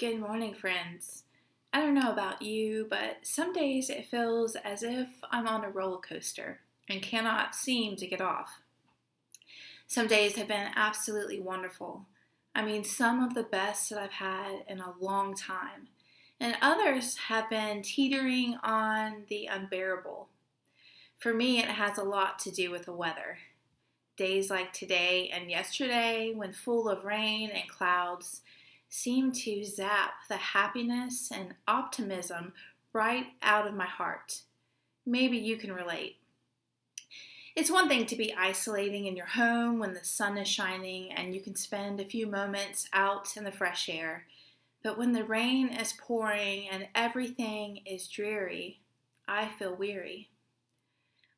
Good morning, friends. I don't know about you, but some days it feels as if I'm on a roller coaster and cannot seem to get off. Some days have been absolutely wonderful. I mean, some of the best that I've had in a long time. And others have been teetering on the unbearable. For me, it has a lot to do with the weather. Days like today and yesterday, when full of rain and clouds, seem to zap the happiness and optimism right out of my heart. Maybe you can relate. It's one thing to be isolating in your home when the sun is shining and you can spend a few moments out in the fresh air. But when the rain is pouring and everything is dreary, I feel weary.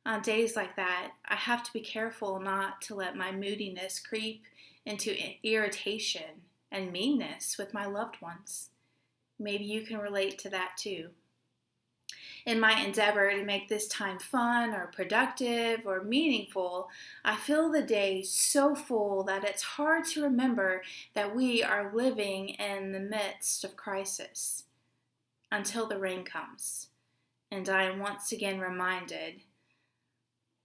On days like that, I have to be careful not to let my moodiness creep into irritation and meanness with my loved ones. Maybe you can relate to that too. In my endeavor to make this time fun or productive or meaningful, I fill the day so full that it's hard to remember that we are living in the midst of crisis until the rain comes. And I am once again reminded,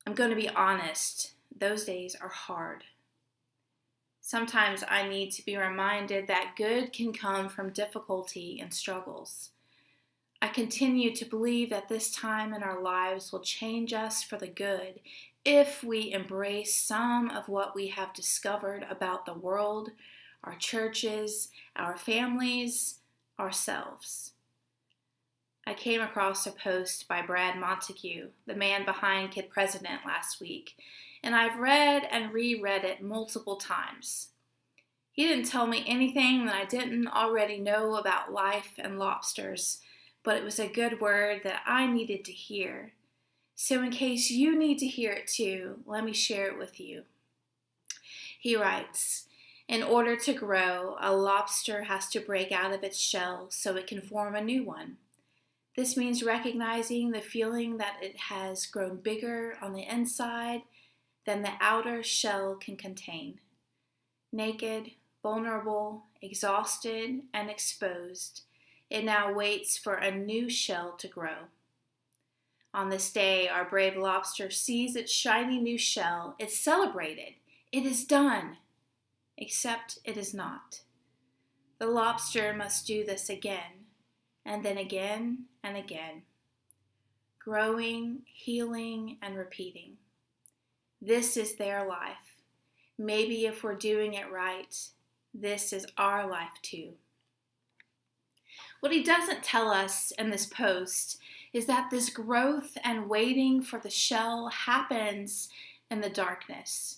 I'm going to be honest, those days are hard. Sometimes I need to be reminded that good can come from difficulty and struggles. I continue to believe that this time in our lives will change us for the good if we embrace some of what we have discovered about the world, our churches, our families, ourselves. I came across a post by Brad Montague, the man behind Kid President, last week, and I've read and reread it multiple times. He didn't tell me anything that I didn't already know about life and lobsters, but it was a good word that I needed to hear. So in case you need to hear it too, let me share it with you. He writes, in order to grow, a lobster has to break out of its shell so it can form a new one. This means recognizing the feeling that it has grown bigger on the inside than the outer shell can contain. Naked, vulnerable, exhausted, and exposed, it now waits for a new shell to grow. On this day, our brave lobster sees its shiny new shell. It's celebrated. It is done. Except it is not. The lobster must do this again, and then again and again. Growing, healing, and repeating. This is their life. Maybe if we're doing it right, this is our life too. What he doesn't tell us in this post is that this growth and waiting for the shell happens in the darkness.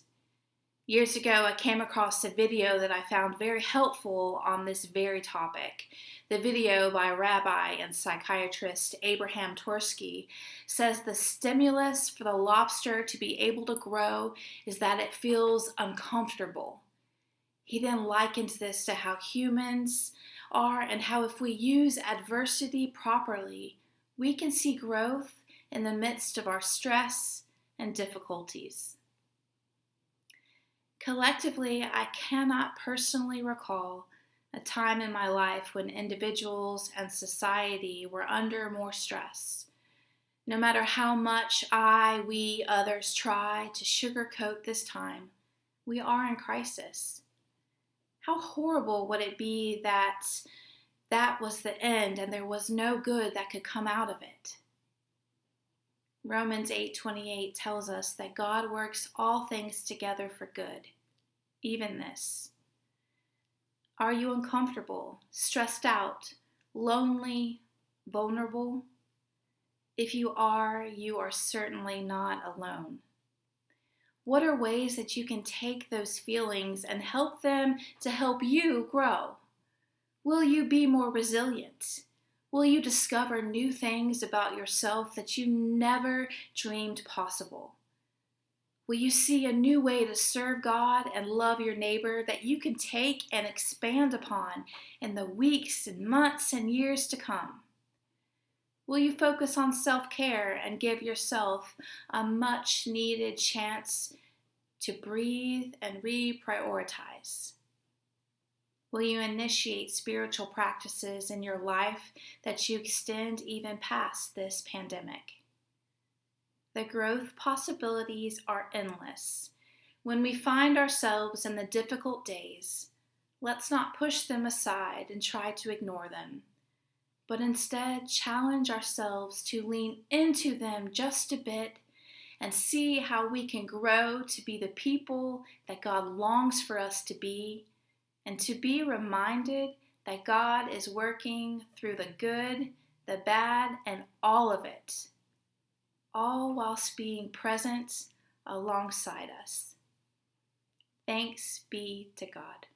Years ago, I came across a video that I found very helpful on this very topic. The video by Rabbi and psychiatrist Abraham Tversky says the stimulus for the lobster to be able to grow is that it feels uncomfortable. He then likens this to how humans are and how if we use adversity properly, we can see growth in the midst of our stress and difficulties. Collectively, I cannot personally recall a time in my life when individuals and society were under more stress. No matter how much we, others try to sugarcoat this time, we are in crisis. How horrible would it be that that was the end and there was no good that could come out of it? Romans 8:28 tells us that God works all things together for good, even this. Are you uncomfortable, stressed out, lonely, vulnerable? If you are certainly not alone. What are ways that you can take those feelings and help them to help you grow? Will you be more resilient? Will you discover new things about yourself that you never dreamed possible? Will you see a new way to serve God and love your neighbor that you can take and expand upon in the weeks and months and years to come? Will you focus on self-care and give yourself a much-needed chance to breathe and reprioritize? Will you initiate spiritual practices in your life that you extend even past this pandemic? The growth possibilities are endless. When we find ourselves in the difficult days, let's not push them aside and try to ignore them, but instead challenge ourselves to lean into them just a bit and see how we can grow to be the people that God longs for us to be, and to be reminded that God is working through the good, the bad, and all of it, all whilst being present alongside us. Thanks be to God.